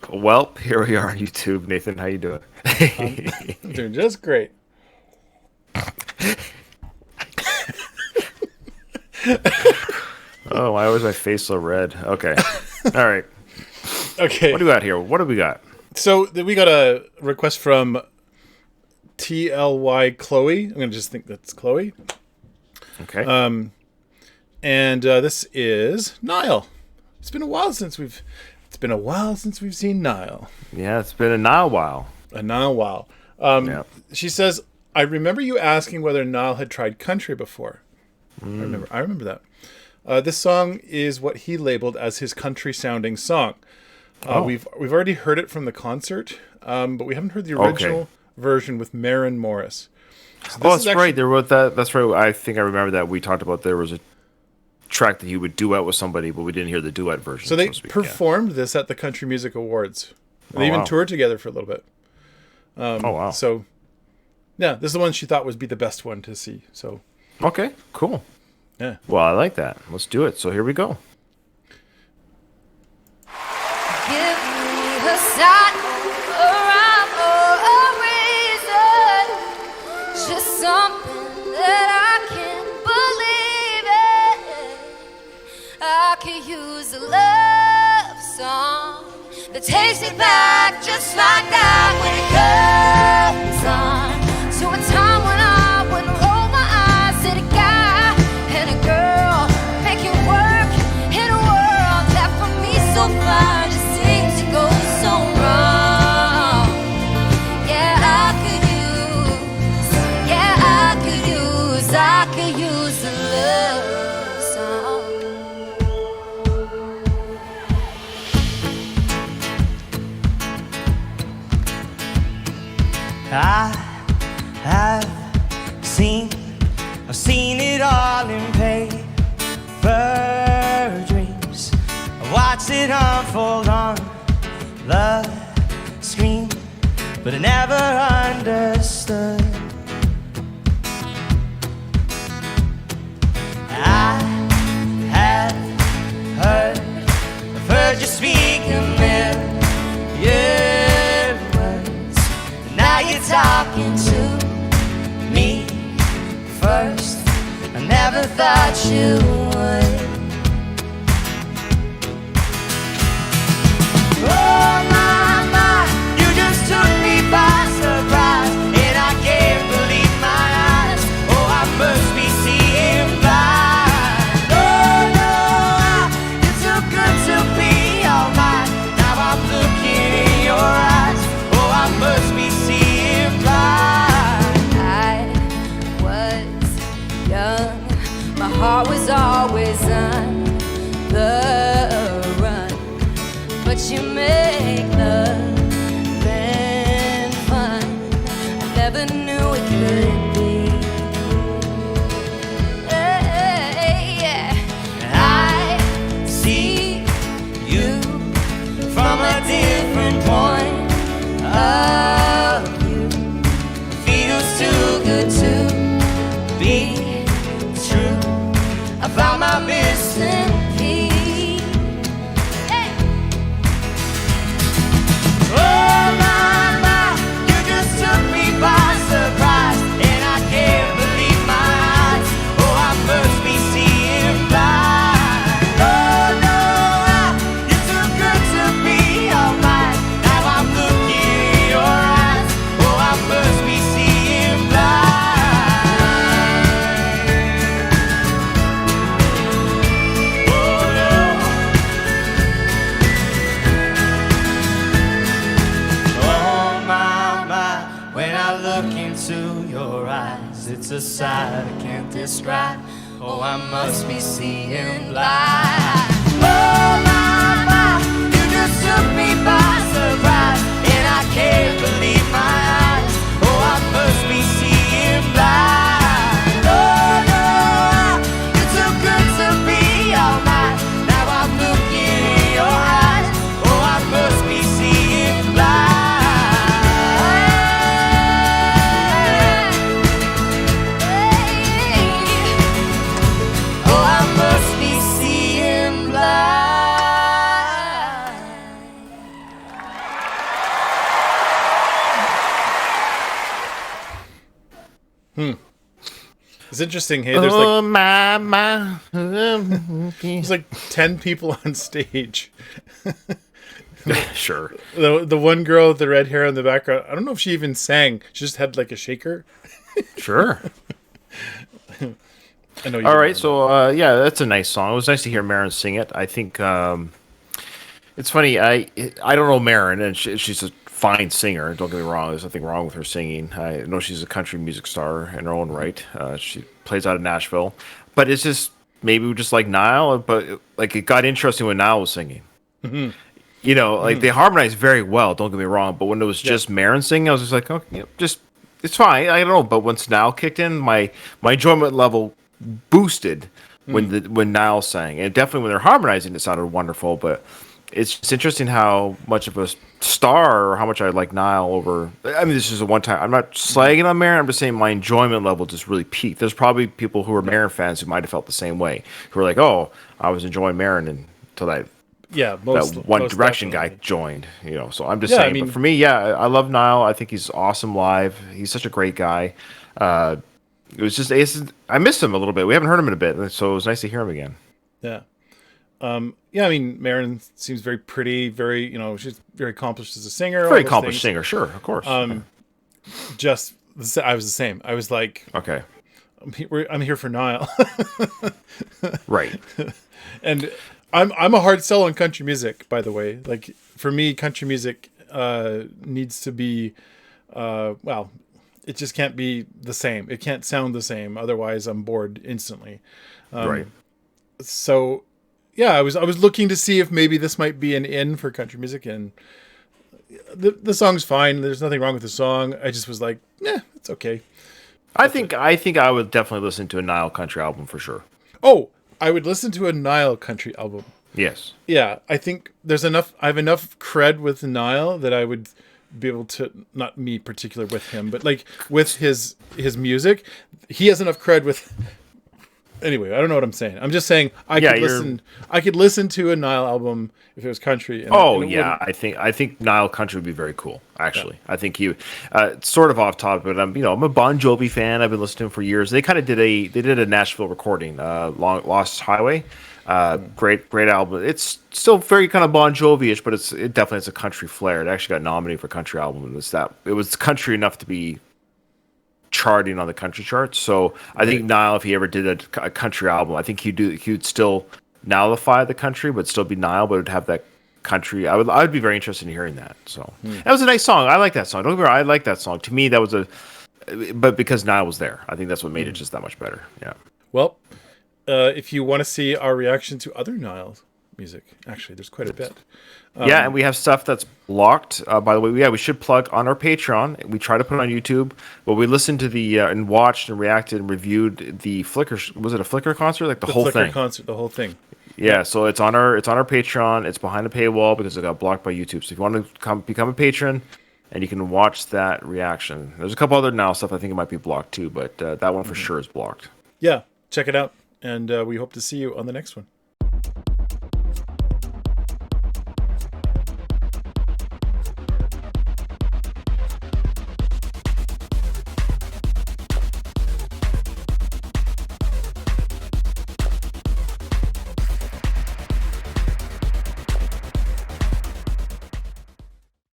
Welp, here we are on YouTube. Nathan, how you doing? I'm doing just great. Oh, why was my face so red? Okay. All right. Okay. What do we got here? What do we got? So we got a request from TLY Chloe. I'm going to just think that's Chloe. Okay. And this is Niall. It's been a while since we've seen Niall. Yeah, it's been a Niall while. A Niall while. Yeah. She says, I remember you asking whether Niall had tried country before. I remember that. This song is what he labeled as his country-sounding song. We've already heard it from the concert, but we haven't heard the original version with Maren Morris. So That's right. There was that. That's right. I think I remember that we talked about there was a track that he would duet with somebody, but we didn't hear the duet version. So they performed this at the Country Music Awards. They even toured together for a little bit. Oh wow! So yeah, this is the one she thought would be the best one to see. So okay, cool. Yeah. Well, I like that. Let's do it. So here we go. Give me a sign, a rhyme, or a reason, just something that I can believe in. I could use a love song that takes me back just like that when it comes on to a time when I wouldn't roll my eyes at a guy and a girl making work in a world that for me so far just seems to go so wrong. I could use a love song. I've seen it all in paper dreams. I watched it unfold on the screen, but I never understood. I've heard you speak a million words, and now you're talking to me first. I never thought you would. Oh my, you just took me by surprise, and I can't believe my eyes. Oh, I must be seeing blind. Oh no, you're too good to be all mine. Now I'm looking in your eyes. Oh, I must be seeing blind. I was young, my heart was always on the run, but you make loving fun. I never knew it could be. Yeah. I see you from a different point of view. Feels too good to be true. I found my missing piece. Hey. Oh my, you just took me by surprise, and I can't believe my eyes. Oh, I must be seeing blind. Oh no, you're too good to be all mine. Now I'm looking in your eyes. Oh, I must be seeing blind. Oh no. Oh my, when I look into your eyes, it's a sight I can't describe. Oh, I must be seeing blind. Oh my, you just took me by surprise, and I can't believe my eyes. Oh, I must be seeing blind. Oh no, you're too good to be all mine. Now I'm looking in your eyes. Oh, I must be seeing blind. Oh, I must be seeing It's interesting. Hey, there's Oh like my. there's like 10 people on stage. Sure. The one girl with the red hair in the background. I don't know if she even sang. She just had like a shaker. Sure. I know. You All remember right. So yeah, that's a nice song. It was nice to hear Maren sing it. I think it's funny. I don't know Maren, and she's a fine singer. Don't get me wrong. There's nothing wrong with her singing. I know she's a country music star in her own right. She plays out of Nashville, but it's just maybe we just like Niall. But like it got interesting when Niall was singing. You know, like they harmonized very well. Don't get me wrong. But when it was just Maren singing, I was just like, oh, you know, just it's fine. I don't know. But once Niall kicked in, my enjoyment level boosted when Niall sang, and definitely when they're harmonizing, it sounded wonderful. But it's just interesting how much of a star or how much I like Niall over. I mean, this is a one time. I'm not slagging on Maren. I'm just saying my enjoyment level just really peaked. There's probably people who are Maren fans who might have felt the same way, who are like, "Oh, I was enjoying Maren until that most One most Direction definitely. guy joined." You know, so I'm just Yeah, I saying. mean- but for me, yeah, I love Niall. I think he's awesome live. He's such a great guy. It was just I missed him a little bit. We haven't heard him in a bit, so it was nice to hear him again. Yeah. Yeah, I mean, Maren seems very pretty, very, she's very accomplished as a singer. all Very those accomplished things. singer, sure, of course. I was the same. I was like, Okay, I'm here for Niall. right. And I'm a hard sell on country music, by the way. Like for me, country music needs to be, well, it just can't be the same. It can't sound the same. Otherwise, I'm bored instantly. Right. So, yeah, I was looking to see if maybe this might be an in for country music, and the song's fine. There's nothing wrong with the song. I just was like, it's okay. I think I would definitely listen to a Nile country album for sure. Oh, I would listen to a Niall country album. Yes. Yeah, I think there's enough. I have enough cred with Niall that I would be able to, not me particular with him, but like with his music, he has enough cred with. Anyway, I don't know what I'm saying. I'm just saying I could listen to a Niall album if it was country. And and it wouldn't- I think Nile country would be very cool. Actually, I think you sort of off topic, but I'm a Bon Jovi fan. I've been listening to him for years. They kind of did a Nashville recording, Lost Highway. Great album. It's still very kind of Bon Jovi-ish, but it definitely has a country flair. It actually got nominated for country album. It was country enough to be charting on the country charts. So I think Niall, if he ever did a country album, I think he'd still nullify the country, but still be Niall, but would have that country. I would be very interested in hearing that. So that was a nice song. I like that song. Don't get me wrong, I like that song. To me, that was but because Niall was there, I think that's what made it just that much better. Yeah. Well, if you want to see our reaction to other Niall music, actually, there's quite a bit. Yeah, and we have stuff that's blocked. By the way, we should plug on our Patreon. We try to put it on YouTube, but we listened to the and watched and reacted and reviewed the Flickr. Was it a Flickr concert? Like the whole Flickr thing? concert, the whole thing. Yeah, so it's on our Patreon. It's behind a paywall because it got blocked by YouTube. So if you want to become a patron, and you can watch that reaction. There's a couple other now stuff I think it might be blocked too, but that one for sure is blocked. Yeah, check it out, and we hope to see you on the next one.